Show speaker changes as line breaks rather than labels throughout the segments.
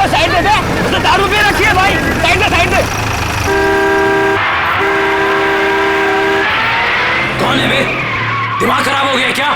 उसको साइड दे दे, उसने दारू पी रखी है भाई, साइड दे साइड दे।
कौन है बे? दिमाग खराब हो गया क्या?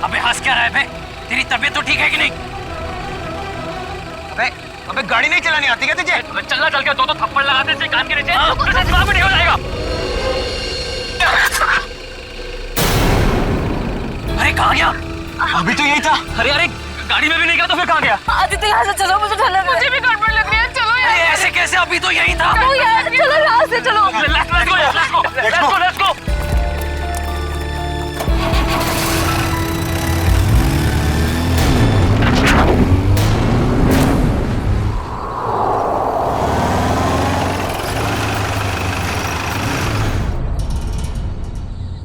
अबे हंस क्या रहा है बे? तेरी तबीयत तो ठीक है कि नहीं?
अबे गाड़ी नहीं चलानी आती क्या तुझे?
अबे चलना चल के दो थप्पड़ लगाते से कान के नीचे तुझे दिमाग में नहीं हो जाएगा। अरे कहाँ गया?
अभी तो यही था।
अरे अरे गाड़ी में भी नहीं गया तो फिर कहाँ गया?
आदित्य यहाँ से चलो, मुझे डर लग रहा है। मुझे भी गड़बड़ लग रही है, चलो यार।
अरे ऐसे कैसे? अभी तो यही था।
चलो यार, चलो यहाँ से चलो।
Let's go.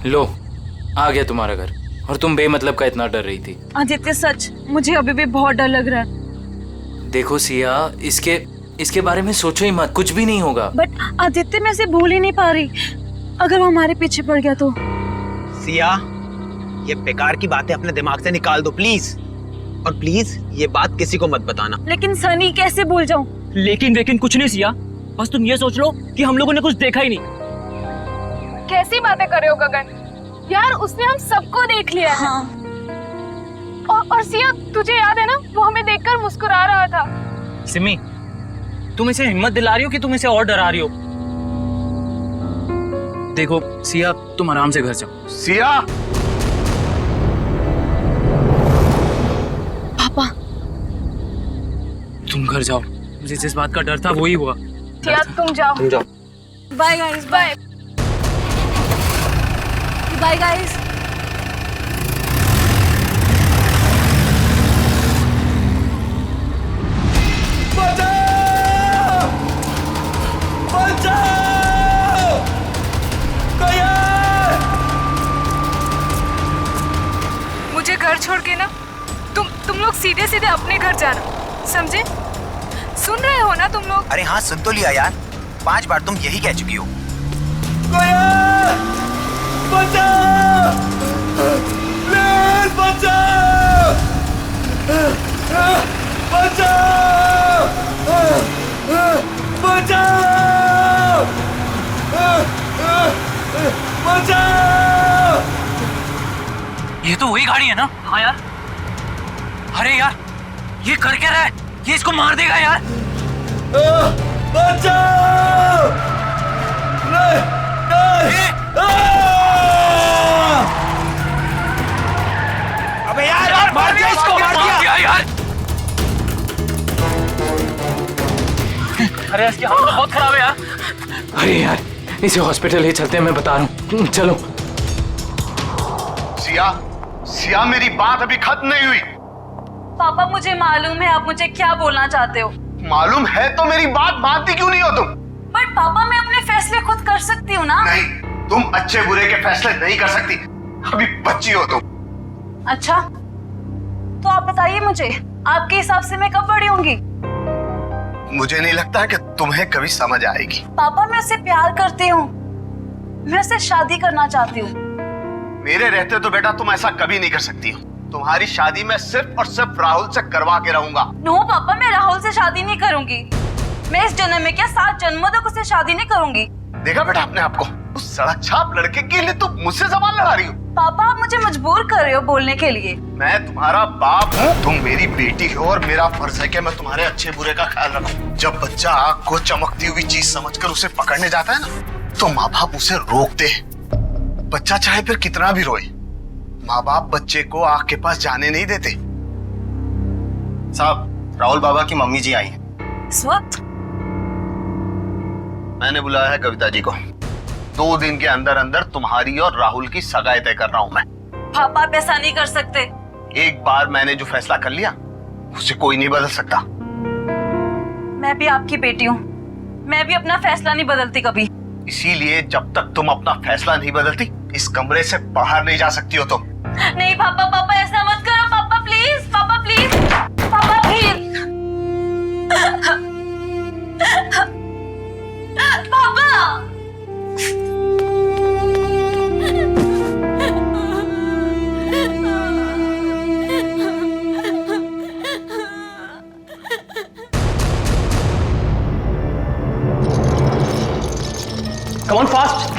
लो आ गया तुम्हारा घर, और तुम बेमतलब का इतना डर रही थी।
आदित्य सच, मुझे अभी भी बहुत डर लग रहा है।
देखो सिया, इसके बारे में सोचो ही मत, कुछ भी नहीं होगा।
बट आदित्य मैं इसे भूल ही नहीं पा रही। अगर वो हमारे पीछे पड़ गया तो?
सिया, ये बेकार की बातें अपने दिमाग से निकाल दो प्लीज, और प्लीज ये बात किसी को मत बताना।
लेकिन सनी, कैसे भूल जाऊं?
लेकिन कुछ नहीं सिया, बस तुम ये सोच लो कि हम लोगों ने कुछ देखा ही नहीं।
कैसी बातें कर रहे हो गगन? यार उसने हम सबको देख लिया है।
हाँ।
और सिया, तुझे याद है ना, वो हमें देखकर मुस्कुरा रहा था।
सिमी, तुम इसे हिम्मत दिला रही हो कि तुम इसे और डरा रही हो? देखो सिया, तुम आराम से घर जाओ।
सिया,
पापा,
तुम घर जाओ, मुझे जिस बात का डर था वही हुआ।
सिया तुम जाओ।
Bye guys, bye bye guys.
मुझे घर छोड़ के ना तुम लोग सीधे सीधे अपने घर जाना, समझे? सुन रहे हो ना तुम लोग?
अरे हाँ, सुन तो लिया यार, 5 बार तुम यही कह चुकी हो।
ये तो वही गाड़ी है ना? हाँ यार। अरे यार, ये कर क्या रहा है? ये इसको मार देगा यार।
अबे यार मार दिया इसको, मार दिया
यार।
अरे इसकी हालत बहुत खराब है यार।
अरे यार, इसे हॉस्पिटल ले चलते हैं, मैं बता रहा हूँ, चलो।
सिया मेरी बात अभी खत्म नहीं हुई।
पापा, मुझे मालूम है आप मुझे क्या बोलना चाहते हो।
मालूम है तो मेरी बात मानती क्यों नहीं हो तुम?
पर पापा, मैं अपने फैसले खुद कर सकती हूँ ना।
नहीं, तुम अच्छे बुरे के फैसले नहीं कर सकती, अभी बच्ची हो तुम।
अच्छा, तो आप बताइए मुझे, आपके हिसाब से मैं कब बड़ी होंगी?
मुझे नहीं लगता कि तुम्हें कभी समझ आएगी।
पापा, मैं उससे प्यार करती हूँ, मैं उससे शादी करना चाहती हूँ।
मेरे रहते तो बेटा तुम ऐसा कभी नहीं कर सकती हो। तुम्हारी शादी मैं सिर्फ और सिर्फ राहुल से करवा के रहूंगा।
नो पापा, मैं राहुल से शादी नहीं करूंगी। मैं इस जन्म में क्या 7 जन्मों तक उससे शादी नहीं करूंगी।
देखा बेटा अपने आप को, उस सड़क छाप लड़के के लिए तुम मुझसे जबान लड़ा रही हो।
पापा, आप मुझे मजबूर कर रहे हो बोलने के लिए।
मैं तुम्हारा बाप हूँ, तुम मेरी बेटी हो, और मेरा फर्ज है कि मैं तुम्हारे अच्छे बुरे का ख्याल रखूं। जब बच्चा आग को चमकती हुई चीज समझकर उसे पकड़ने जाता है ना, तो माँ बाप उसे रोकते हैं। बच्चा चाहे फिर कितना भी रोए, माँ बाप बच्चे को आग के पास जाने नहीं देते। साहब, राहुल बाबा की मम्मी जी आई हैं।
इस वक्त?
मैंने बुलाया है कविता जी को। 2 दिन के अंदर अंदर तुम्हारी और राहुल की सगाई तय कर रहा हूं मैं।
पापा आप ऐसा नहीं कर सकते।
एक बार मैंने जो फैसला कर लिया उसे कोई नहीं बदल सकता।
मैं भी आपकी बेटी हूँ, मैं भी अपना फैसला नहीं बदलती कभी।
इसीलिए जब तक तुम अपना फैसला नहीं बदलती इस कमरे से बाहर नहीं जा सकती हो तुम।
नहीं पापा, पापा ऐसा मत करो पापा प्लीज, पापा प्लीज, पापा प्लीज। पापा
Come on fast.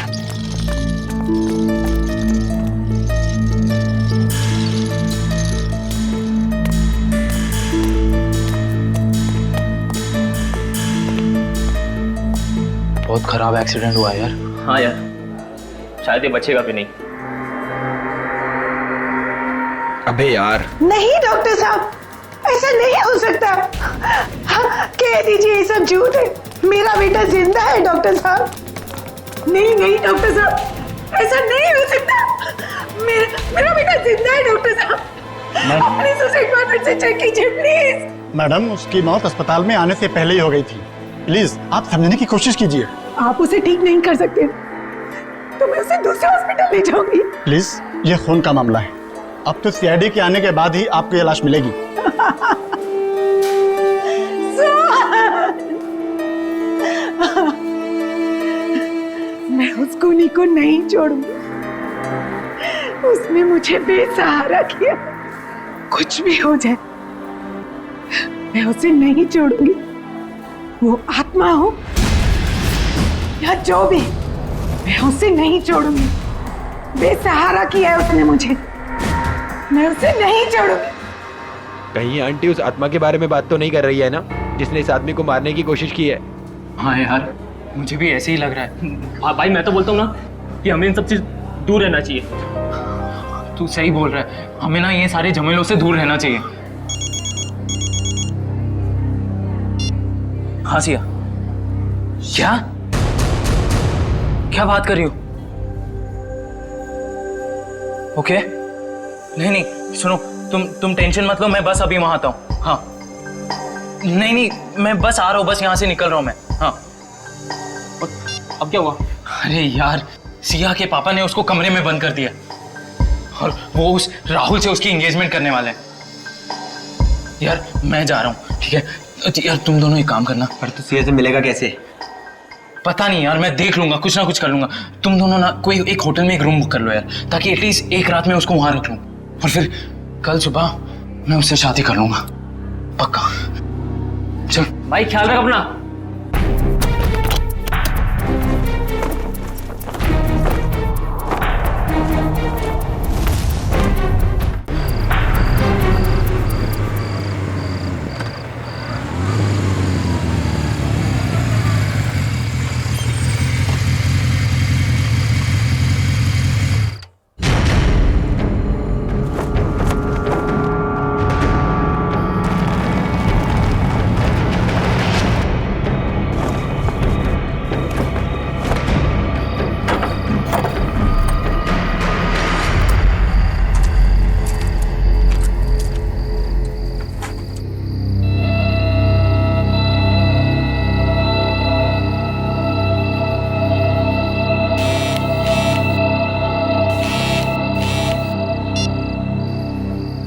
बहुत खराब एक्सीडेंट हुआ यार।
हाँ यार, शायद ये बचेगा भी नहीं।
अबे यार,
नहीं डॉक्टर साहब, ऐसा नहीं हो सकता। हाँ, कह दीजिए ये सब झूठ है। मेरा बेटा जिंदा है डॉक्टर साहब। नहीं नहीं डॉक्टर साहब, ऐसा नहीं हो सकता। मेरा बेटा जिंदा है डॉक्टर साहब। प्लीज उसे एक बार फिर से चेक कीजिए प्लीज।
मैडम, उसकी मौत अस्पताल में आने से पहले ही हो गई थी। प्लीज आप समझने की कोशिश कीजिए।
आप उसे ठीक नहीं कर सकते तो मैं उसे दूसरे हॉस्पिटल ले जाऊंगी।
प्लीज, ये खून का मामला है। अब तो सीआईडी के आने के बाद ही आपको ये लाश मिलेगी।
मैं उस खूनी को नहीं छोड़ूंगी। उसने मुझे बेसहारा किया। कुछ भी हो जाए मैं उसे नहीं छोड़ूंगी। वो आत्मा हो या जो भी, मैं उसे नहीं छोड़ूंगी। बेसहारा किया है उसने मुझे, मैं उसे नहीं छोड़ूंगी।
कहीं आंटी उस आत्मा के बारे में बात तो नहीं कर रही है ना, जिसने इस आदमी को मारने की कोशिश की है?
हाँ यार, मुझे भी ऐसे ही लग रहा है।
भाई मैं तो बोलता हूँ ना कि हमें इन सब चीज दूर रहना चाहिए।
तू सही बोल रहा है, हमें ना ये सारे झमेलों से दूर रहना चाहिए। हाँ सिया, क्या क्या बात कर रही हो? ओके, नहीं नहीं सुनो, तुम टेंशन मत लो, मैं बस अभी वहां आता हूँ। हाँ नहीं नहीं, मैं बस आ रहा हूँ, बस यहाँ से निकल रहा हूँ मैं। हाँ
अब क्या हुआ?
अरे यार, सिया के पापा ने उसको कमरे में बंद कर दिया और वो उस राहुल से उसकी एंगेजमेंट करने वाले हैं। यार मैं जा रहा हूँ, ठीक है? यार तुम दोनों एक काम करना।
पर तू सिया से मिलेगा कैसे?
पता नहीं यार, मैं देख लूंगा, कुछ ना कुछ कर लूंगा। तुम दोनों ना कोई एक होटल में एक रूम बुक कर लो यार, ताकि एटलीस्ट एक रात में उसको वहां रख लूं और फिर कल सुबह मैं उससे शादी कर लूंगा, पक्का। चल
भाई ख्याल रख अपना।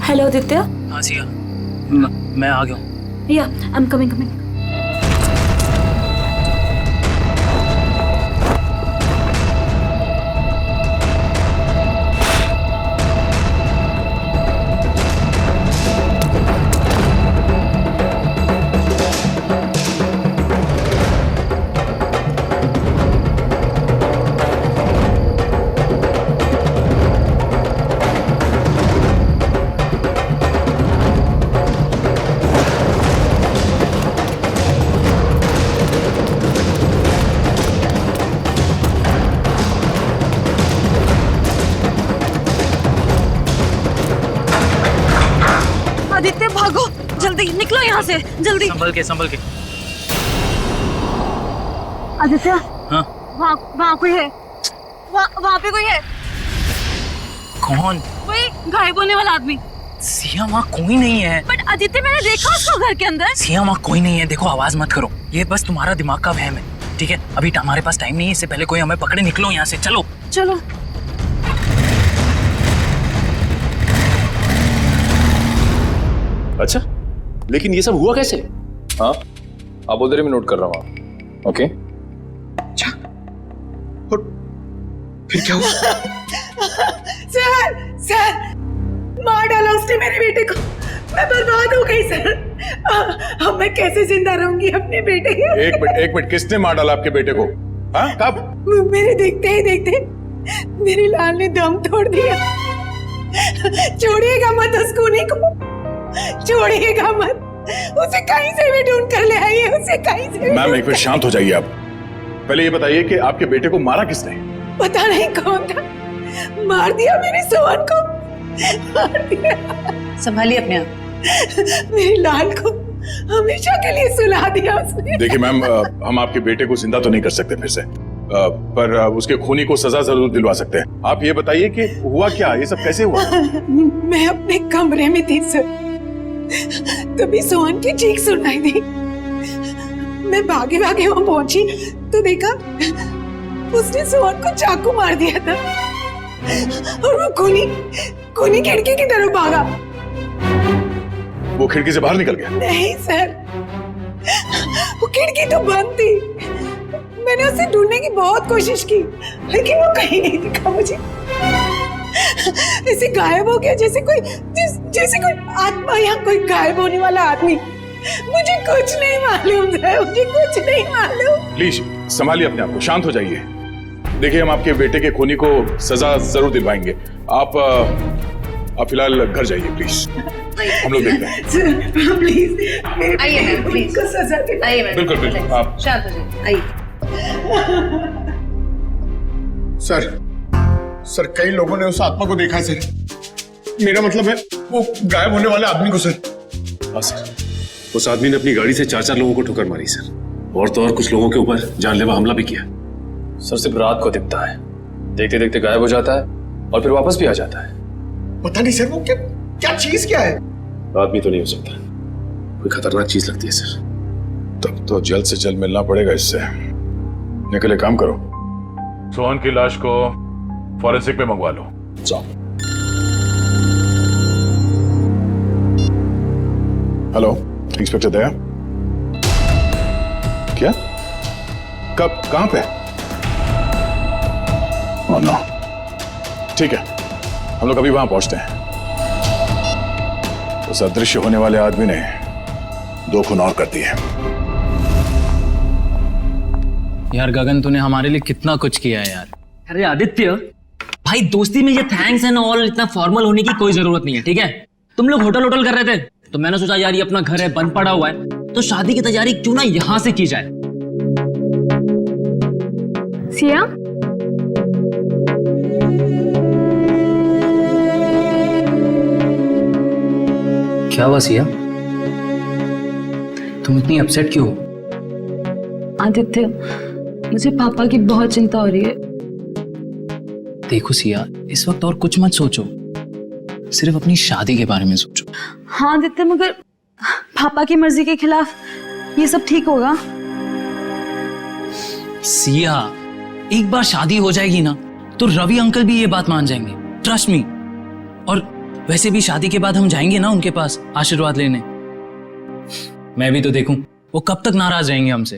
हेलो आदित्य।
हाँ सिया, मैं आ गया हूँ।
या आई एम कमिंग। निकलो यहाँ से जल्दी।
संभल के।
आदित्य,
हाँ
वहाँ कोई है, वहाँ पे कोई है,
कौन?
कोई गायब होने वाला आदमी।
सिया वहाँ कोई नहीं है।
बट आदित्य मैंने देखा उसको घर के अंदर।
सिया वहाँ कोई नहीं है। देखो आवाज मत करो, ये बस तुम्हारा दिमाग का वहम है, ठीक है? अभी हमारे पास टाइम नहीं है, इससे पहले कोई हमें पकड़े। निकलो यहाँ से, चलो।
चलो।
अच्छा, लेकिन ये सब हुआ कैसे? हाँ, आप उधर ही मैं नोट कर रहा हूँ। ओके।
अच्छा, और फिर क्या हुआ?
सर मार डाला उसने मेरे बेटे को, मैं बर्बाद हो गई सर। अब मैं कैसे जिंदा रहूंगी अपने बेटे के?
एक मिनट, किसने मार डाला आपके बेटे को? हाँ, कब?
मेरे देखते ही देखते मेरे लाल ने दम तोड़ दिया। छोड़िएगा मत उस खूनी को, छोड़िएगा मत उसे। कहीं से भी ढूंढ कर ले आइए उसे, कहीं से।
मैम एक मिनट शांत हो जाइए आप। पहले ये बताइए कि आपके बेटे को मारा किसने?
पता नहीं कौन था, मार दिया मेरे सोहन को, मार दिया।
संभालिए अपने आप।
मेरे लाल को हमेशा के लिए सुला दिया उसने।
देखिए मैम, हम आपके बेटे को जिंदा तो नहीं कर सकते फिर से, पर उसके खूनी को सजा जरूर दिलवा सकते हैं। आप ये बताइए कि हुआ क्या, ये सब कैसे हुआ?
मैं अपने कमरे में थी सर, तभी सोहन की चीख सुनाई दी। मैं भागे भागे वहां पहुंची तो देखा उसने सोहन को चाकू मार दिया था और वो खूनी खिड़की की तरफ भागा।
वो खिड़की से बाहर निकल गया?
नहीं सर, वो खिड़की तो बंद थी। मैंने उसे ढूंढने की बहुत कोशिश की, लेकिन वो कहीं नहीं दिखा मुझे। ऐसे गायब हो गया जैसे कोई आत्मा या कोई गायब होने वाला आदमी। मुझे कुछ नहीं मालूम है, मुझे कुछ नहीं मालूम।
प्लीज संभालिए अपने आप को, शांत हो जाइए। देखिए हम आपके बेटे के खूनी को सजा जरूर दिलवाएंगे। आप फिलहाल घर जाइए प्लीज, हम लोग देखते हैं।
प्लीज
आइए प्लीज
को सजा दे।
आइए
बिल्कुल आप
शांत हो जाइए, आइए।
सर कई लोगों ने उस आत्मा को देखा सर। मेरा मतलब है वो गायब होने वाले आदमी को सर।
हाँ सर, उस आदमी ने अपनी गाड़ी से 4 लोगों को ठोकर मारी सर, और तो और कुछ लोगों के ऊपर जानलेवा हमला भी किया।
सर सिर्फ रात को दिखता है, देखते देखते गायब हो जाता है और फिर वापस भी आ जाता है।
पता नहीं सर वो क्या चीज क्या है।
आदमी तो नहीं हो सकता, कोई खतरनाक चीज लगती है सर।
तब तो जल्द से जल्द मिलना पड़ेगा इससे। निकले काम करो, सोहन की लाश को फॉरेंसिक में मंगवा लो। जाओ। हेलो इंस्पेक्टर दया, क्या? कब, कहां पे? ओह नो, ठीक है हम लोग अभी वहां पहुंचते हैं। उस अदृश्य होने वाले आदमी ने 2 खून और कर दिए।
यार गगन, तूने हमारे लिए कितना कुछ किया है यार।
अरे आदित्य भाई, दोस्ती में ये थैंक्स एंड ऑल इतना फॉर्मल होने की कोई जरूरत नहीं है, ठीक है? तुम लोग होटल कर रहे थे तो मैंने सोचा यार ये अपना घर है, बंद पड़ा हुआ है, तो शादी की तैयारी क्यों ना यहां से की जाए।
सिया,
क्या हुआ सिया, तुम इतनी अपसेट क्यों हो?
आदित्य, मुझे पापा की बहुत चिंता हो रही है।
देखो सिया, इस वक्त और कुछ मत सोचो, सिर्फ अपनी शादी के बारे में सोचो।
हाँ आदित्य, मगर पापा की मर्जी के खिलाफ ये सब ठीक होगा?
सिया, एक बार शादी हो जाएगी ना तो रवि अंकल भी ये बात मान जाएंगे, ट्रस्ट मी। और वैसे भी शादी के बाद हम जाएंगे ना उनके पास आशीर्वाद लेने। मैं भी तो देखूं वो कब तक नाराज रहेंगे हमसे।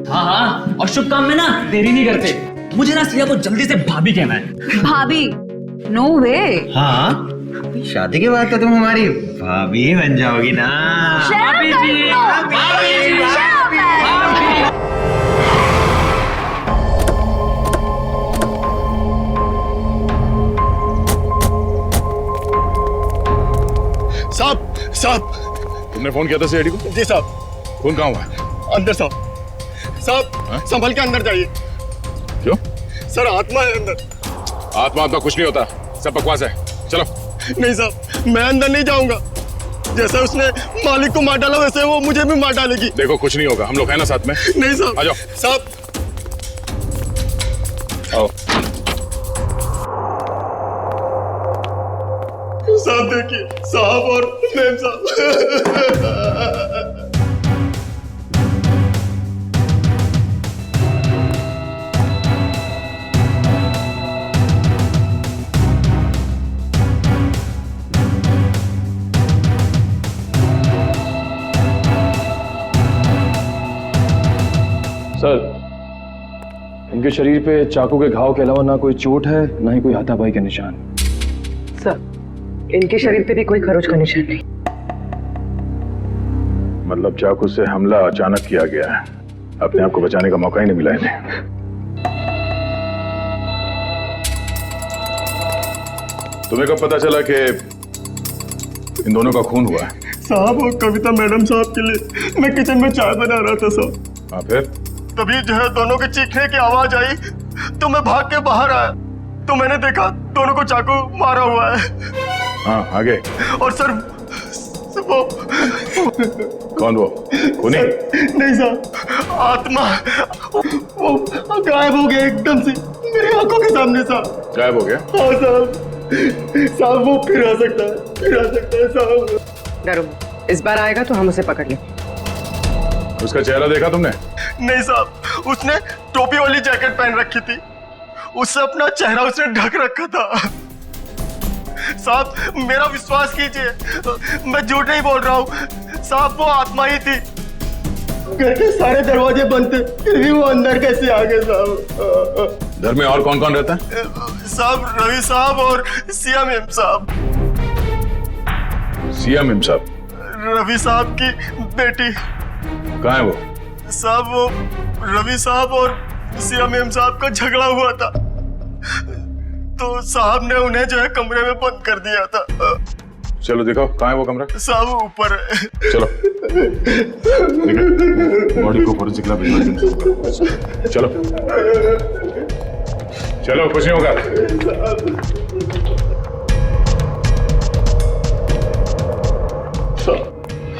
हाँ, और शुभ काम में ना देरी नहीं करते। मुझे ना सिया को जल्दी से भाभी कहना है।
भाभी? नो वे।
हाँ, शादी के बाद तो तुम हमारी भाभी ही बन जाओगी ना।
भाभी जी,
साहब
तुमने फोन किया था सीआईडी को?
जी साहब।
फोन कहाँ हुआ है?
अंदर साहब संभल के अंदर जाइए।
क्यों?
सर आत्मा है अंदर।
आत्मा कुछ नहीं होता, सब बकवास है। चलो
नहीं साहब, मैं अंदर नहीं जाऊंगा। जैसे उसने मालिक को मार डाला वैसे वो मुझे भी मार डालेगी।
देखो कुछ नहीं होगा, हम लोग हैं ना साथ में।
नहीं साहब।
आ जाओ
साहब।
आओ।
साहब देखिए, साहब और मैम साहब।
सर, इनके शरीर पे चाकू के घाव के अलावा ना कोई चोट है, ना ही कोई हाथापाई के निशान।
सर, इनके शरीर पे भी कोई खरोच का निशान नहीं।
मतलब चाकू से हमला अचानक किया गया है, अपने आप को बचाने का मौका ही नहीं मिला इन्हें। तुम्हें कब पता चला कि इन दोनों का खून हुआ है?
साहब, वो कविता मैडम साहब के लिए मैं किचन में चाय बना रहा था साहब।
हाँ, फिर?
तभी जो है दोनों के चीखने की आवाज आई तो मैं भाग के बाहर आया तो मैंने देखा दोनों को चाकू मारा हुआ है।
हाँ, आगे?
और सर वो
कौन वो? खूनी?
नहीं साहब, आत्मा वो गायब हो गया एकदम से मेरी आंखों के सामने साहब।
गायब हो गया?
हाँ साहब, साहब वो फिर आ सकता है साहब।
डरो, इस बार आएगा तो हम उसे पकड़ लेंगे।
उसका चेहरा देखा तुमने?
नहीं साहब, उसने टोपी वाली जैकेट पहन रखी थी, उससे अपना चेहरा उसने ढक रखा था। साहब मेरा विश्वास कीजिए, मैं झूठ नहीं बोल रहा हूँ साहब, वो आत्मा ही थी। घर के सारे दरवाजे बंद थे फिर भी वो अंदर कैसे आ गए साहब?
घर में और कौन कौन रहता है?
साहब रवि साहब और सिया मैम साहब।
सिया मैम साहब?
रवि साहब की बेटी।
कहाँ है वो?
साहब वो रवि साहब और सिया मैम साहब का झगड़ा हुआ था तो साहब ने उन्हें जो है कमरे में बंद कर दिया था।
चलो दिखाओ, कहाँ है वो कमरा?
साहब ऊपर है।
चलो बॉडी को फोरेंसिक लैब भिजवा दो। चलो चलो, कुछ नहीं होगा।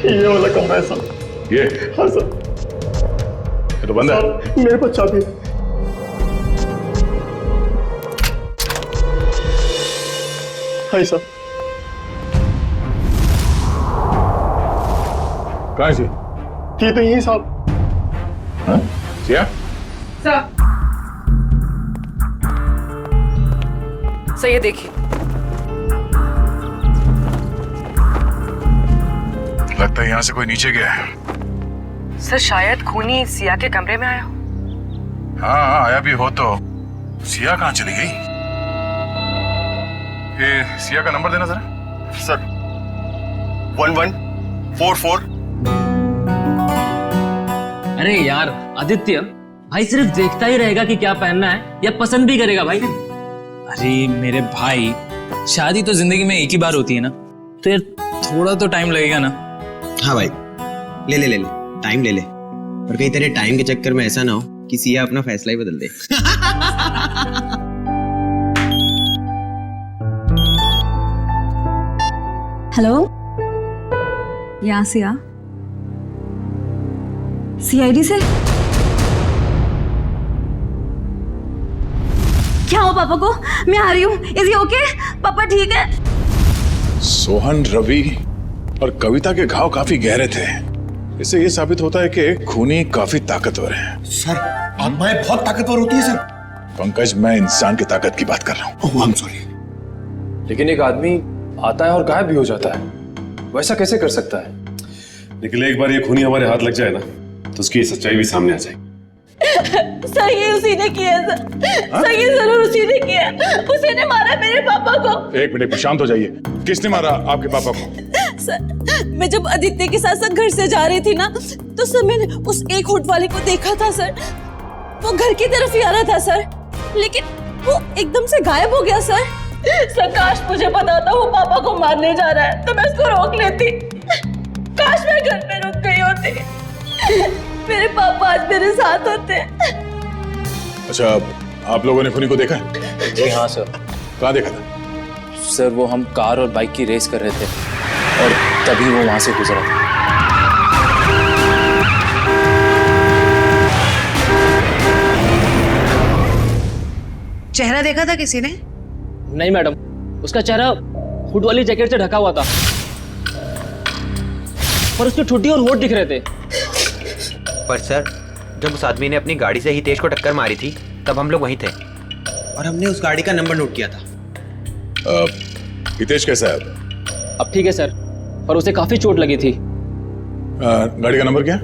ये वाला कमरा है साहब।
ये?
हाँ सर।
ये तो बंद है।
मेरे पास चाबी है। हाँ सर।
कहाँ है?
थी तो यही साहब।
हाँ? सिया?
सर, ये देखिए।
लगता है यहाँ से कोई नीचे गया है।
सर शायद खूनी सिया के कमरे में आया हो।
हाँ, आया भी हो तो सिया कहाँ चली गई? ये सिया का नंबर देना जरा।
सर 1144।
अरे यार आदित्य, भाई सिर्फ देखता ही रहेगा कि क्या पहनना है या पसंद भी करेगा भाई?
अरे मेरे भाई, शादी तो जिंदगी में एक ही बार होती है ना, तो यार थोड़ा तो टाइम लगेगा ना।
हाँ भाई, ले ले ले ले, टाइम ले ले, और कहीं तेरे टाइम के चक्कर में ऐसा ना हो कि सिया अपना फैसला ही बदल दे।
हेलो, यहाँ सिया, सीआईडी से क्या हो पापा को? मैं आ रही हूँ। Is okay? पापा ठीक है?
सोहन, रवि और कविता के घाव काफी गहरे थे। इससे ये साबित होता है कि खूनी काफी ताकतवर है।
सर आत्माएं बहुत ताकतवर होती है सर।
पंकज, मैं इंसान की ताकत की बात कर रहा हूँ।
ओह आई एम सॉरी।
लेकिन एक आदमी आता है और गायब भी हो जाता है, वैसा कैसे कर सकता है?
लेकिन एक बार ये खूनी हमारे हाथ लग जाए ना तो उसकी सच्चाई भी सामने आ जाएगी।
सर ये उसी ने किया सर। सर ये जरूर उसी ने किया। उसी ने मारा मेरे पापा को।
एक मिनट, शांत हो जाइए। किसने मारा आपके पापा को?
सर मैं जब आदित्य के साथ घर से जा रही थी ना, तो सर मैंने उस एक होट वाले को देखा था सर। वो घर की तरफ ही आ रहा था सर, लेकिन वो एकदम से गायब हो गया सर। सर काश मुझे पता था वो पापा को मारने जा रहा है तो मैं उसको रोक लेती। काश मैं घर पे रुक गई होती। मेरे पापा आज मेरे साथ होते।
अच्छा, आप लोगों ने खूनी को देखा?
जी हाँ सर।
कहाँ देखा था?
सर वो हम कार और बाइक की रेस कर रहे थे और तभी वो वहां से गुजरा था।
चेहरा देखा था किसी ने?
नहीं मैडम, उसका चेहरा हुड वाली जैकेट से ढका हुआ था और उसकी ठुड्डी और होठ दिख रहे थे।
पर सर, जब उस आदमी ने अपनी गाड़ी से हितेश को टक्कर मारी थी तब हम लोग वहीं थे
और हमने उस गाड़ी का नंबर नोट किया था।
हितेश कैसा है
अब ठीक है सर, पर उसे काफी चोट लगी थी।
गाड़ी का नंबर क्या?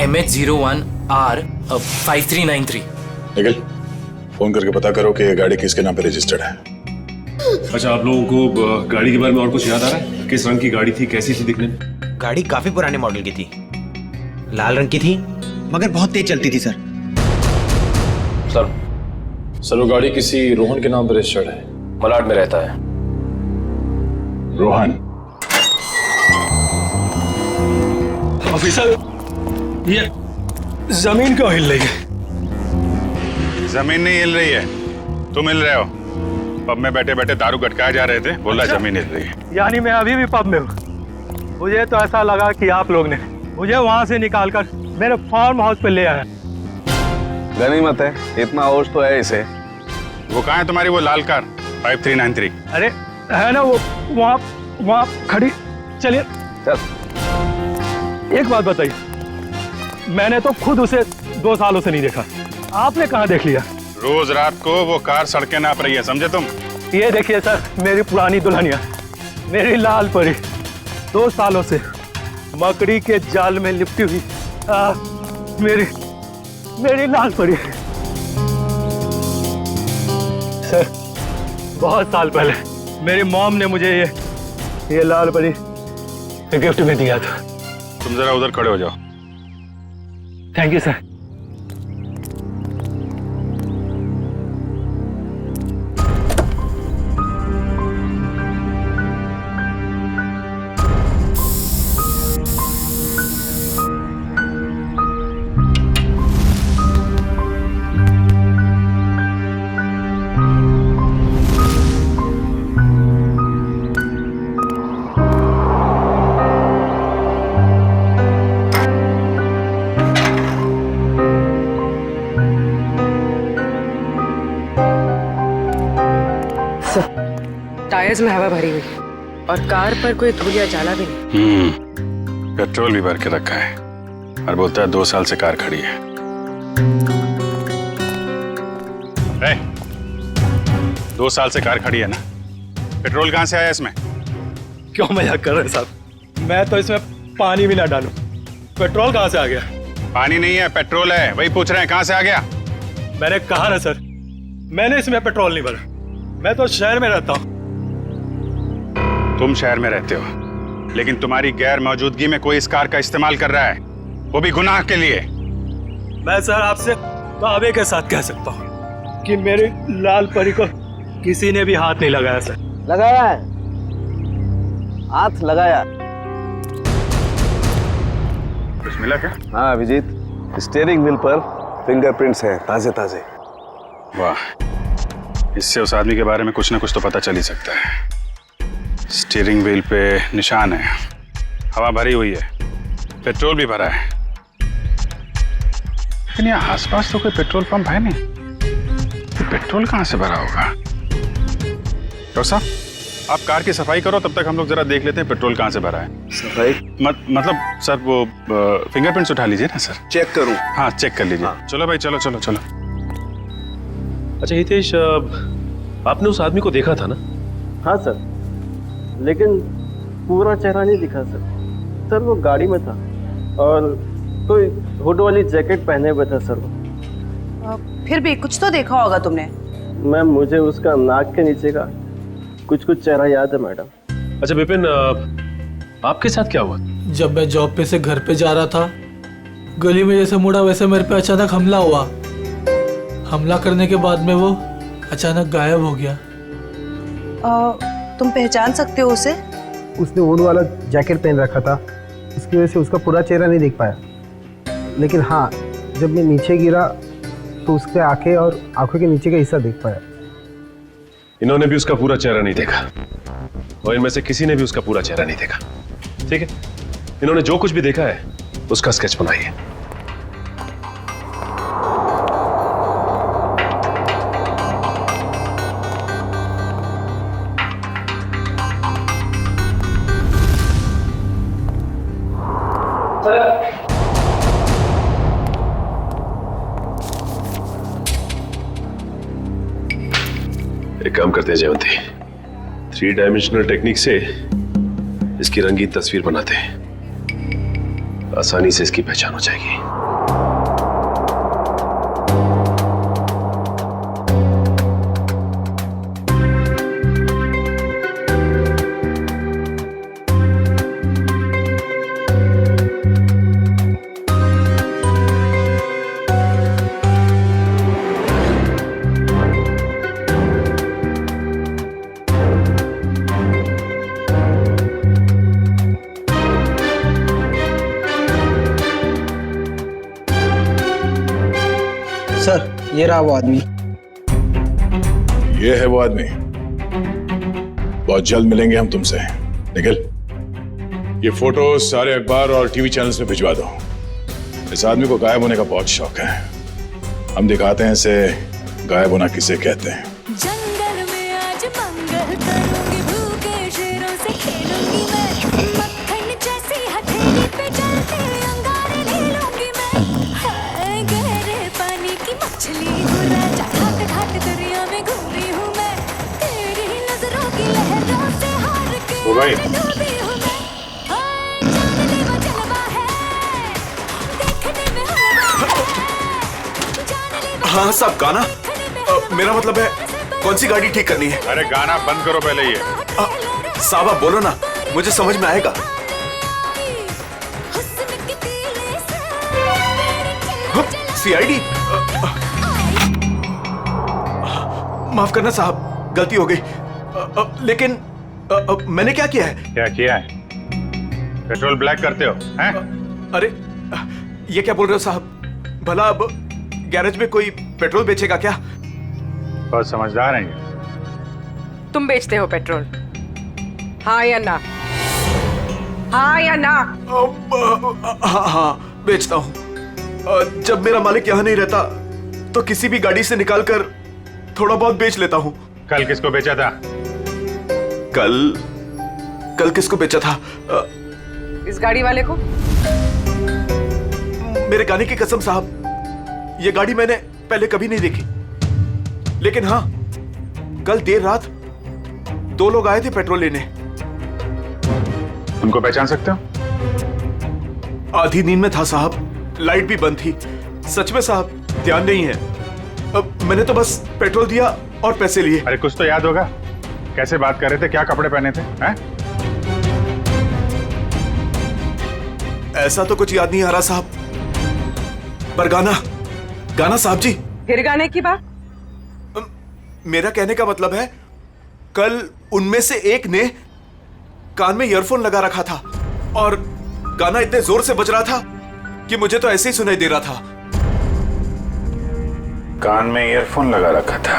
MH01R5393।
निखिल, फोन करके पता करो कि ये गाड़ी किसके नाम पे रजिस्टर्ड है।
अच्छा, आप लोगों को गाड़ी के बारे में और कुछ याद आ रहा है? किस रंग की गाड़ी थी, कैसी थी दिखने में?
गाड़ी काफी पुराने मॉडल की थी, लाल रंग की थी, मगर बहुत तेज चलती थी सर।
सर वो गाड़ी किसी रोहन के नाम पर रजिस्टर्ड है, मलाड में रहता है।
रोहन?
ऑफिसर, ये जमीन क्यों हिल रही है?
जमीन नहीं हिल रही है, तुम हिल रहे हो। पब में बैठे बैठे दारू गटकाए जा रहे थे, बोला जमीन हिल रही है।
यानी मैं अभी भी पब में हूँ? मुझे तो ऐसा लगा कि आप लोग ने मुझे वहाँ से निकालकर मेरे फार्म हाउस पे ले आया।
गनीमत है, इतना होश तो है इसे।
वो कहाँ है तुम्हारी वो लाल कार 5393?
अरे है ना वो वहाँ खड़ी। चलिए
चल।
एक बात बताइए, मैंने तो खुद उसे 2 सालों से नहीं देखा, आपने कहाँ देख लिया?
रोज रात को वो कार सड़कें नाप रही है, समझे तुम?
ये देखिए सर, मेरी पुरानी दुल्हनिया, मेरी लाल परी, 2 सालों से मकड़ी के जाल में लिपटी हुई मेरी लाल परी। सर, बहुत साल पहले मेरी मॉम ने मुझे ये लाल परी गिफ्ट में दिया था।
तुम जरा उधर खड़े हो जाओ।
Thank you sir.
टायर्स में हवा भरी हुई और कार पर कोई धूल या जाला भी नहीं।
पेट्रोल भी भर के रखा है और बोलता है 2 साल से कार खड़ी है। 2 साल से कार खड़ी है ना, पेट्रोल कहाँ से आया इसमें?
क्यों मजाक कर रहे हैं साहब? मैं तो इसमें पानी भी ना डालूं, पेट्रोल कहाँ से आ गया?
पानी नहीं है, पेट्रोल है, वही पूछ रहे हैं कहाँ से आ गया।
मैंने कहा ना सर, मैंने इसमें पेट्रोल नहीं भरा, मैं तो शहर में रहता हूँ।
तुम शहर में रहते हो, लेकिन तुम्हारी गैर मौजूदगी में कोई इस कार का इस्तेमाल कर रहा है, वो भी गुनाह के लिए।
मैं सर आपसे दावे के साथ कह सकता हूँ कि मेरी लाल परी को किसी ने भी हाथ नहीं लगाया सर।
लगाया है, हाथ लगाया।
कुछ मिला क्या?
हाँ अभिजीत, स्टीयरिंग व्हील पर फिंगरप्रिंट्स हैं, ताजे ताजे।
वाह, इससे उस आदमी के बारे में कुछ ना कुछ तो पता चल ही सकता है। स्टीयरिंग व्हील पे निशान है, हवा भरी हुई है, पेट्रोल भी भरा है, लेकिन यहाँ आसपास तो कोई पेट्रोल पंप है नहीं, तो पेट्रोल कहाँ से भरा होगा? डॉक्टर साहब, आप कार की सफाई करो, तब तक हम लोग जरा देख लेते हैं पेट्रोल कहाँ से भरा है।
सफाई
मतलब सर वो फिंगरप्रिंट्स उठा लीजिए ना सर।
चेक करूं?
हाँ चेक कर लीजिए। हाँ। चलो भाई, चलो चलो चलो।
अच्छा हितेश, आपने उस आदमी को देखा था ना?
हाँ सर, लेकिन पूरा चेहरा नहीं दिखा सर। सर वो गाड़ी में था और कोई हुड वाली जैकेट पहने हुए था सर वो।
फिर भी कुछ तो देखा होगा तुमने।
मैम, मुझे उसका नाक के नीचे का कुछ चेहरा याद है मैडम।
अच्छा विपिन, आपके साथ क्या हुआ?
जब मैं जॉब पे से घर पे जा रहा था, गली में जैसे मुड़ा वैसे मेरे पे अचानक हमला हुआ। हमला करने के बाद में वो अचानक गायब हो गया।
तुम पहचान सकते हो उसे?
उसने वुड वाला जैकेट पहन रखा था, इसकी वजह से उसका पूरा चेहरा नहीं देख पाया, लेकिन हाँ जब मैं नीचे गिरा तो उसके आंखें और आंखों के नीचे का हिस्सा देख पाया।
इन्होंने भी उसका पूरा चेहरा नहीं देखा और इनमें से किसी ने भी उसका पूरा चेहरा नहीं देखा। ठीक है, इन्होंने जो कुछ भी देखा है उसका स्केच बनाइए। एक काम करते हैं जयवंती, 3 डायमेंशनल टेक्निक से इसकी रंगीन तस्वीर बनाते हैं, आसानी से इसकी पहचान हो जाएगी।
सर, ये रहा वो आदमी।
ये है वो आदमी। बहुत जल्द मिलेंगे हम तुमसे। निखिल, ये फोटो सारे अखबार और टीवी चैनल्स में भिजवा दो। इस आदमी को गायब होने का बहुत शौक है। हम दिखाते हैं इसे गायब होना किसे कहते हैं।
जंगल में आज मंगल करूंगी, भूखे शेरों से खेलूंगी मैं, मक्खन जैसी हथेली पे चलते अंगारे ले लूंगी मैं। हाय गहरे पानी की मछली हूँ राजा, घाट घाट दरिया में घूमी हूँ मैं, तेरी नजरों की लहरों से हार के डूबी हूँ मैं। हाय जानले वो जलवा है, देखने में हलवा है, जानले वो
हाँ साहब, गाना मेरा मतलब है कौन सी गाड़ी ठीक करनी है?
अरे गाना बंद करो पहले ये।
साहब आप बोलो ना, मुझे समझ में आएगा। सीआईडी, माफ करना साहब, गलती हो गई। लेकिन मैंने क्या किया है?
क्या किया है? पेट्रोल ब्लैक करते हो हैं?
अरे ये क्या बोल रहे हो साहब? भला अब गैरेज में कोई पेट्रोल बेचेगा क्या?
बहुत समझदार हैं ये।
तुम बेचते हो पेट्रोल, हाँ या ना? हाँ या ना?
हाँ बेचता हूँ। जब मेरा मालिक यहाँ नहीं रहता तो किसी भी गाड़ी से निकालकर थोड़ा बहुत बेच लेता हूँ।
कल किसको बेचा था?
कल किसको बेचा था?
इस गाड़ी वाले को।
मेरे गाने की कसम साहब, ये गाड़ी मैंने पहले कभी नहीं देखी, लेकिन हाँ कल देर रात 2 लोग आए थे पेट्रोल लेने।
उनको पहचान सकते हो?
आधी नींद में था साहब, लाइट भी बंद थी। सच में साहब ध्यान नहीं है। अब मैंने तो बस पेट्रोल दिया और पैसे लिए।
अरे कुछ तो याद होगा, कैसे बात कर रहे थे, क्या कपड़े पहने थे हैं?
ऐसा तो कुछ याद नहीं आ रहा साहब, पर गाना साहब जी।
फिर गाने की बात?
मेरा कहने का मतलब है, कल उनमें से एक ने कान में ईयरफोन लगा रखा था और गाना इतने जोर से बज रहा था कि मुझे तो ऐसे ही सुनाई दे रहा था।
कान में ईयरफोन लगा रखा था?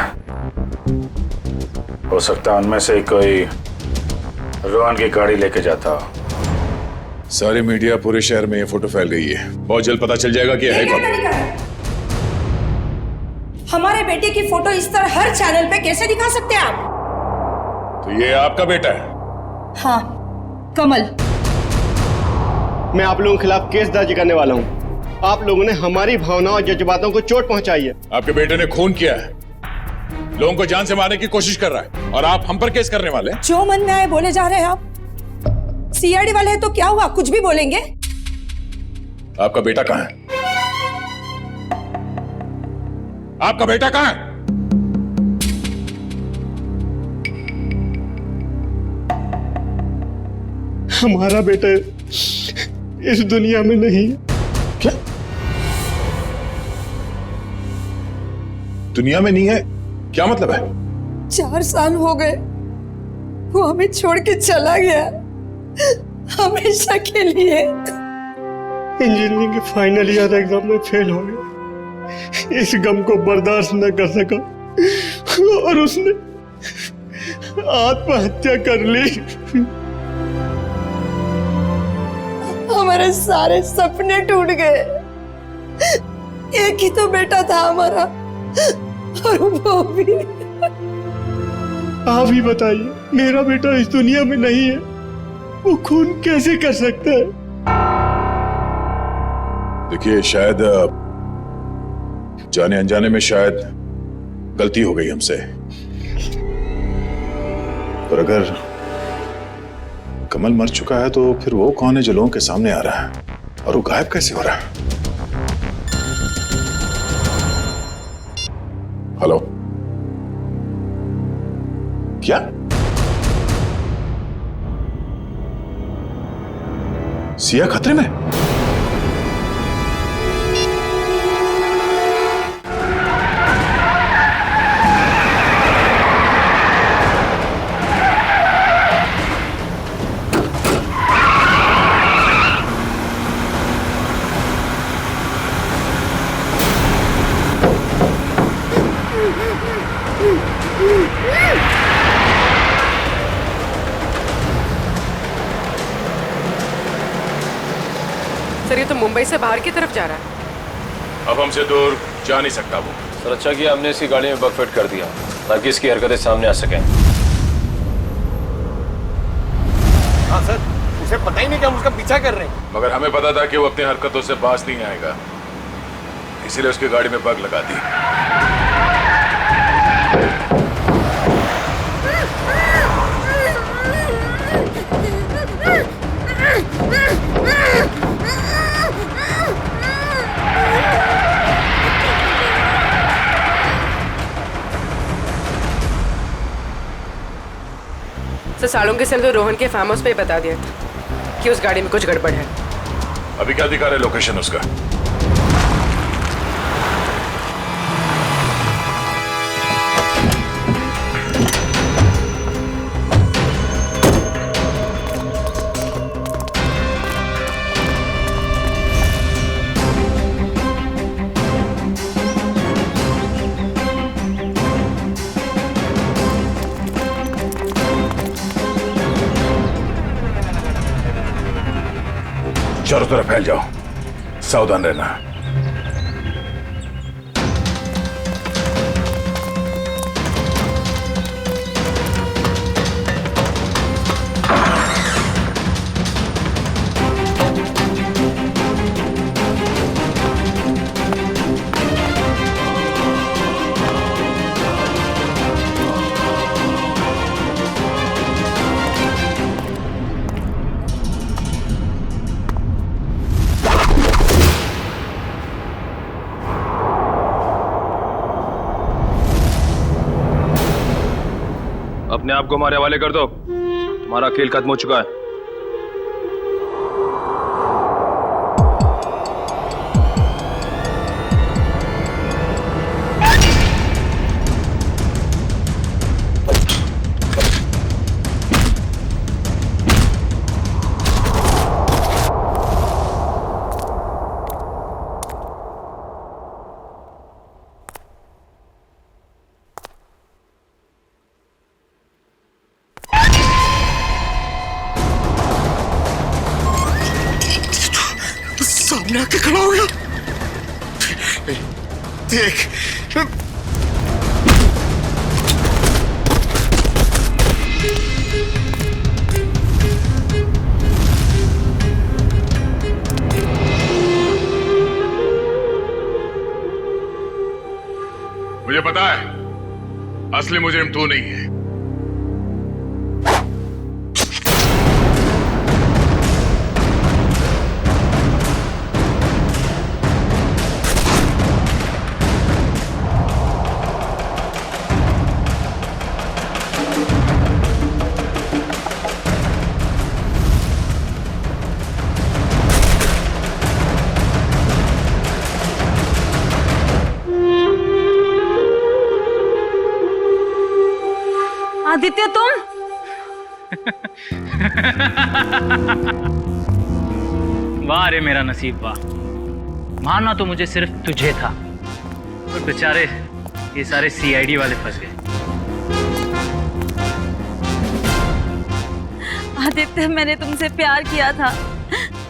हो सकता है उनमें से कोई रोहन की गाड़ी लेके जाता हो। सारी मीडिया, पूरे शहर में ये फोटो फैल गई है। बहुत जल्द पता चल जाएगा कि है कौन।
हमारे बेटे की फोटो इस तरह हर चैनल पे कैसे दिखा सकते हैं आप?
तो ये आपका बेटा है?
हाँ, कमल।
मैं आप लोगों के खिलाफ केस दर्ज करने वाला हूँ। आप लोगों ने हमारी भावनाओं और जज्बातों को चोट पहुंचाई है।
आपके बेटे ने खून किया है, लोगों को जान से मारने की कोशिश कर रहा है, और आप हम पर केस करने वाले हैं?
जो मन में आए बोले जा रहे हैं आप। सीआईडी वाले हैं तो क्या हुआ, कुछ भी बोलेंगे?
आपका बेटा कहाँ है? आपका बेटा कहाँ है?
हमारा बेटा इस दुनिया में नहीं है।
क्या? दुनिया में नहीं है? क्या मतलब है?
4 साल हो गए, वो हमें छोड़ के चला गया, हमेशा के लिए।
इंजीनियरिंग के फाइनल ईयर एग्जाम में फेल हो गया। इस गम को बर्दाश्त न कर सका और उसने आत्महत्या कर ली।
हमारे सारे सपने टूट गए। एक ही तो बेटा था हमारा, और वो भी।
आप ही बताइए, मेरा बेटा इस दुनिया में नहीं है, वो खून कैसे कर सकता है?
देखिए, शायद जाने अनजाने में शायद गलती हो गई हमसे, पर अगर कमल मर चुका है तो फिर वो कौन है जो लोगों के सामने आ रहा है, और वो गायब कैसे हो रहा है? हेलो, क्या? सिया खतरे में?
सर ये तो मुंबई से बाहर की तरफ जा रहा है।
अब हमसे दूर जा नहीं सकता वो।
सर अच्छा किया हमने इसकी गाड़ी में बग फिट कर दिया ताकि इसकी हरकतें सामने आ सकें।
हाँ सर, उसे पता ही नहीं कि हम उसका पीछा कर रहे हैं।
मगर हमें पता था कि वो अपनी हरकतों से बाज नहीं आएगा, इसीलिए उसकी गाड़ी में बग लगा दी।
सर सालों के सेल तो रोहन के फार्म हाउस पे ही बता दिया था कि उस गाड़ी में कुछ गड़बड़ है।
अभी क्या दिखा रहे लोकेशन उसका? चारों तरफ फैल जाओ, सावधान रहना।
अपने आप को हमारे हवाले कर दो, तुम्हारा खेल खत्म हो चुका है।
सामने आके खड़ा हो गया। देख,
मुझे पता है असली मुजरिम तू नहीं है।
आदित्य तुम?
वाह रे मेरा नसीब वाह, मारना तो मुझे सिर्फ तुझे था, और बेचारे ये सारे सीआईडी वाले फंस गए।
आदित्य, मैंने तुमसे प्यार किया था,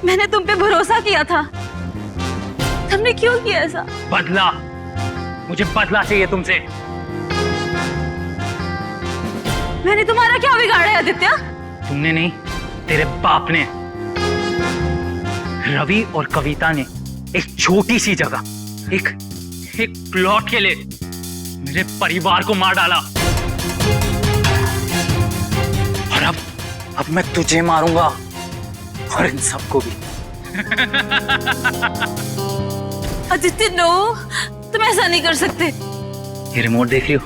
मैंने तुम पे भरोसा किया था, तुमने क्यों किया ऐसा?
बदला, मुझे बदला चाहिए तुमसे।
मैंने तुम्हारा क्या बिगाड़ा है आदित्य?
तुमने नहीं, तेरे बाप ने। रवि और कविता ने एक छोटी सी जगह, एक प्लॉट के लिए मेरे परिवार को मार डाला। और अब मैं तुझे मारूंगा और इन सबको भी।
आदित्य नो, तुम ऐसा नहीं कर सकते।
ये रिमोट देख रही हो?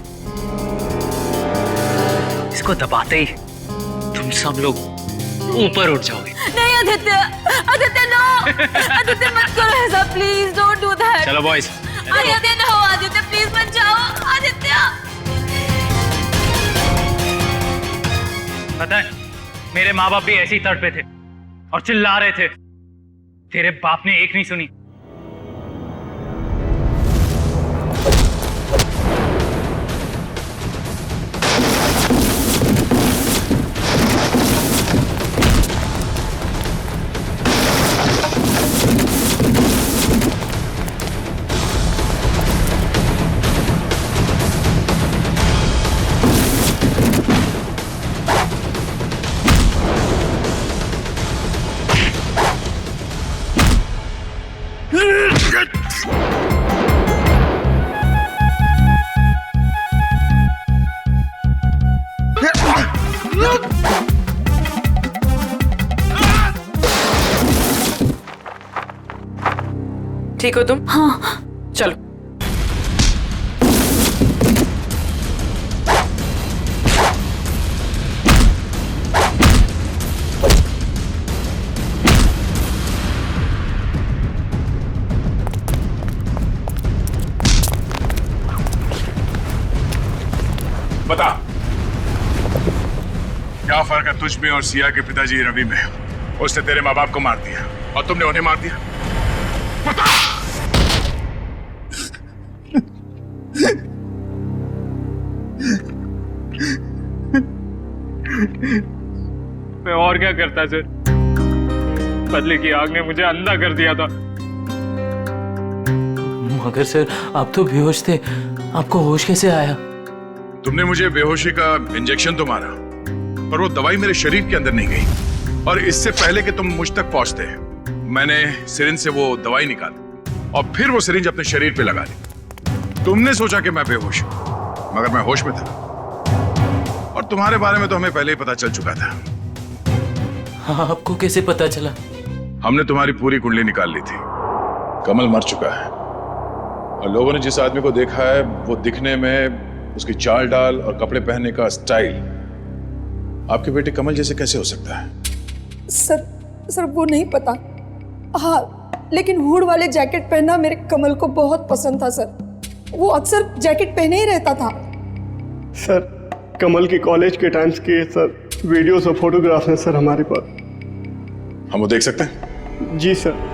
इसको दबाते ही तुम सब लोग ऊपर उठ जाओगे।
नहीं आदित्य, आदित्य नो, आदित्य मत करो ऐसा, प्लीज डोंट डू दैट।
चलो boys.
Aditya no, Aditya please मत जाओ, आदित्य।
पता है, मेरे माँ बाप भी ऐसी तड़ पे थे और चिल्ला रहे थे। तेरे बाप ने एक नहीं सुनी।
ठीक हो तुम?
हाँ।
चलो।
बता, क्या फर्क है तुझ में और सिया के पिताजी रवि में? उसने तेरे माँ बाप को मार दिया और तुमने उन्हें मार दिया। बता।
मैं और क्या करता सर? बदले की आग ने मुझे अंधा कर दिया था।
मगर सर, आप तो बेहोश थे, आपको होश कैसे आया?
तुमने मुझे बेहोशी का इंजेक्शन तो मारा, पर वो दवाई मेरे शरीर के अंदर नहीं गई। और इससे पहले कि तुम मुझ तक पहुंचते, मैंने सिरिंज से वो दवाई निकाली और फिर वो सिरिंज अपने शरीर पे लगा ली। तुमने सोचा कि मैं बेहोश हूं, मगर मैं होश में था। और तुम्हारे बारे में तो हमें पहले ही पता चल चुका था।
हाँ, आपको कैसे पता चला?
हमने तुम्हारी पूरी कुंडली निकाल ली थी। कमल मर चुका है और लोगों ने जिस आदमी को देखा है वो दिखने में, उसकी चाल डाल और कपड़े पहनने का स्टाइल आपके बेटे कमल जैसे कैसे हो सकता है?
सर वो नहीं पता। हाँ, लेकिन हुड वाले जैकेट पहनना मेरे कमल को बहुत पसंद था सर। वो अक्सर जैकेट पहने ही रहता था।
सर, कमल के कॉलेज के टाइम्स के सर वीडियोस और फोटोग्राफ्स हैं सर हमारे पास।
हम वो देख सकते हैं?
जी सर।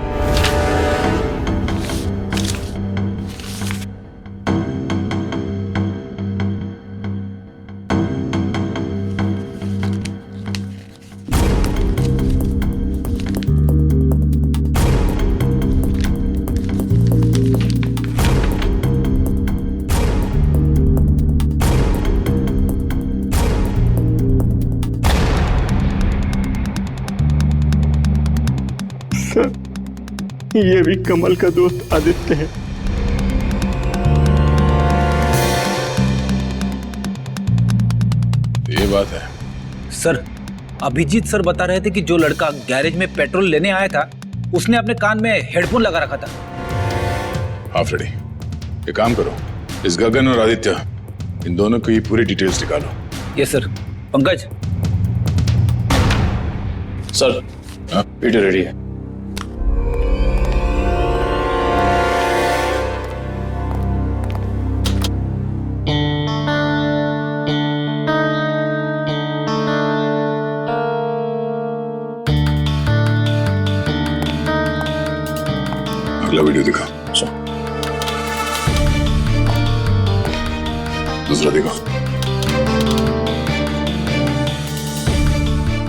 ये भी कमल का दोस्त आदित्य है।
ये बात है
सर। अभिजीत सर बता रहे थे कि जो लड़का गैरेज में पेट्रोल लेने आया था, उसने अपने कान में हेडफोन लगा रखा था।
हाँ फ्रेडी, ये काम करो, इस गगन और आदित्य, इन दोनों की पूरी डिटेल्स निकालो।
Yes sir. Pankaj.
Sir, Peter ready है।
अगला वीडियो दिखा। दूसरा दिखा।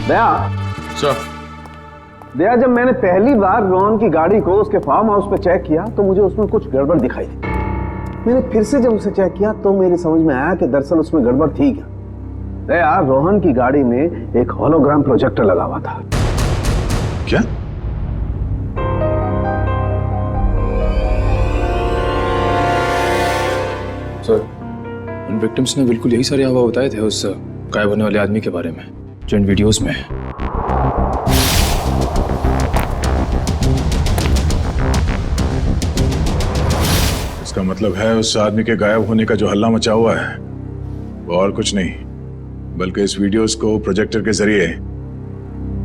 दया
सर,
दया, जब मैंने पहली बार रोहन की गाड़ी को उसके फार्म हाउस पे चेक किया तो मुझे उसमें कुछ गड़बड़ दिखाई दी। मैंने फिर से जब उसे चेक किया तो मेरी समझ में आया कि दरअसल उसमें गड़बड़ थी क्या। दया, रोहन की गाड़ी में एक होलोग्राम प्रोजेक्टर लगा हुआ था।
क्या?
सर, उन विक्टिम्स ने बिल्कुल यही सारे हवा बताए थे उस गायब होने वाले आदमी के बारे में जो इन वीडियोस में है।
इसका मतलब है उस आदमी के गायब होने का जो हल्ला मचा हुआ है वो और कुछ नहीं बल्कि इस वीडियोस को प्रोजेक्टर के जरिए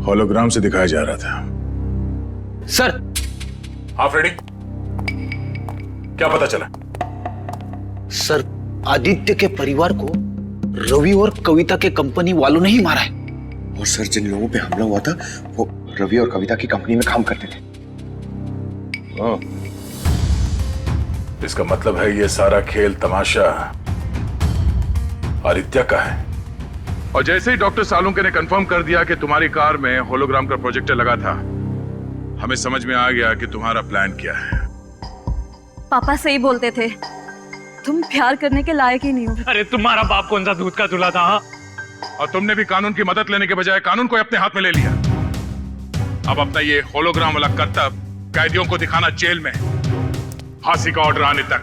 होलोग्राम से दिखाया जा रहा था।
सर।
हाँ फ्रेडी, क्या पता चला?
सर, आदित्य के परिवार को रवि और कविता के कंपनी वालों ने ही मारा है।
और सर, जिन लोगों पे हमला हुआ था वो रवि और कविता की कंपनी में काम करते थे।
ओह, इसका मतलब है ये सारा खेल तमाशा आदित्य का है। और जैसे ही डॉक्टर सालुंके ने कंफर्म कर दिया कि तुम्हारी कार में होलोग्राम का प्रोजेक्टर लगा था, हमें समझ में आ गया कि तुम्हारा प्लान क्या है।
पापा सही बोलते थे, तुम प्यार करने के लायक ही नहीं हो।
अरे तुम्हारा बाप कौन सा दूध का दूल्हा था? हाँ?
और तुमने भी कानून की मदद लेने के बजाय कानून को अपने हाथ में ले लिया। अब अपना ये होलोग्राम वाला करतब कैदियों को दिखाना जेल में, फांसी का ऑर्डर आने तक।